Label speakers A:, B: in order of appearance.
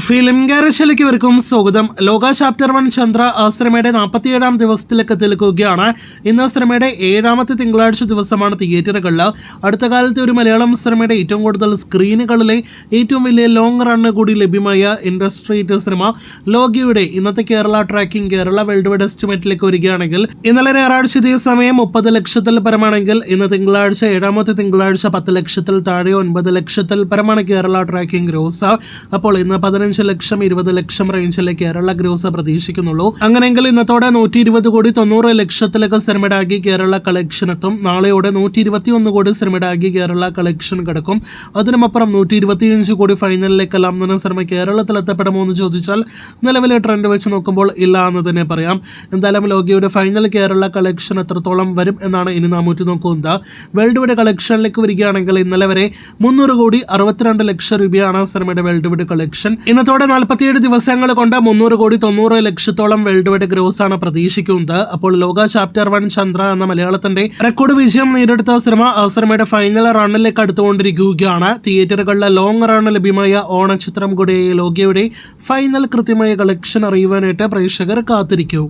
A: Film ഗാരേജിലേക്ക് ഇവർക്കും സ്വാഗതം. ലോക ചാപ്റ്റർ 1 ചന്ദ്ര സിനിമയുടെ 47-ാം ദിവസത്തിലേക്ക് നിൽക്കുകയാണ്. ഇന്ന് സിനിമയുടെ 7ാമത്തെ തിങ്കളാഴ്ച ദിവസമാണ് തിയേറ്ററുകളിൽ. അടുത്ത കാലത്തെ ഒരു മലയാളം സിനിമയുടെ ഏറ്റവും കൂടുതൽ സ്ക്രീനുകളിലെ ഏറ്റവും വലിയ ലോങ് റണ്ണ് കൂടി ലഭ്യമായ ഇൻഡസ്ട്രി സിനിമ ലോകിയുടെ ഇന്നത്തെ Kerala tracking Kerala worldwide എസ്റ്റിമേറ്റിലേക്ക് വരികയാണെങ്കിൽ ഇന്നലെ ഞായറാഴ്ച ഇതേ സമയം 30 ലക്ഷത്തിൽ പരമാണെങ്കിൽ ഇന്ന് തിങ്കളാഴ്ച 7ാമത്തെ തിങ്കളാഴ്ച 10 ലക്ഷത്തിൽ താഴെ 9 ലക്ഷത്തിൽ പരമാണ് കേരള ട്രാക്കിംഗ് ഗ്രോസ്. അപ്പോൾ ഇന്ന് 15 ലക്ഷം 20 ലക്ഷം റേഞ്ചിലെ കേരള ഗ്രോസ് പ്രതീക്ഷിക്കുന്നുള്ളൂ. അങ്ങനെയെങ്കിൽ ഇന്നത്തോടെ 120 കോടി 90 ലക്ഷത്തിലേക്ക് സിനിമയുടെ ആകെ കേരള കളക്ഷൻ എത്തും. നാളെയോടെ 121 കോടി സിനിമയുടെ ആകെ കേരള കളക്ഷൻ കിടക്കും. അതിനുമപ്പുറം 125 കോടി ഫൈനലിലേക്കെല്ലാം തന്നെ സിനിമ കേരളത്തിൽ എത്തപ്പെടുമോ എന്ന് ചോദിച്ചാൽ നിലവിലെ ട്രെൻഡ് വെച്ച് നോക്കുമ്പോൾ ഇല്ല എന്ന് തന്നെ പറയാം. എന്തായാലും ലോകിയുടെ ഫൈനൽ കേരള കളക്ഷൻ എത്രത്തോളം വരും എന്നാണ് ഇനി നാം ഉറ്റുനോക്കുന്നത്. വേൾഡ് വൈഡ് കളക്ഷനിലേക്ക് വരികയാണെങ്കിൽ ഇന്നലെ വരെ 300 കോടി 62 ലക്ഷം രൂപയാണ് സിനിമയുടെ വേൾഡ് വൈഡ് കളക്ഷൻ. ഇന്നത്തോടെ 47 ദിവസങ്ങൾ കൊണ്ട് 300 കോടി 90 ലക്ഷത്തോളം വേൾഡ് വൈഡ് ഗ്രോസ് ആണ് പ്രതീക്ഷിക്കുന്നത്. അപ്പോൾ ലോക ചാപ്റ്റർ 1 ചന്ദ്ര എന്ന മലയാളത്തിന്റെ റെക്കോർഡ് വിജയം നേടിയെടുത്ത സിനിമ സിനിമയുടെ ഫൈനൽ റണ്ണിലേക്ക് അടുത്തുകൊണ്ടിരിക്കുകയാണ്. തിയേറ്ററുകളിലെ ലോങ് റൺ ലഭ്യമായ ഓണച്ചിത്രം കൂടെ ലോകയുടെ ഫൈനൽ കൃത്യമായ കളക്ഷൻ അറിയുവാനായിട്ട് പ്രേക്ഷകർ കാത്തിരിക്കൂ.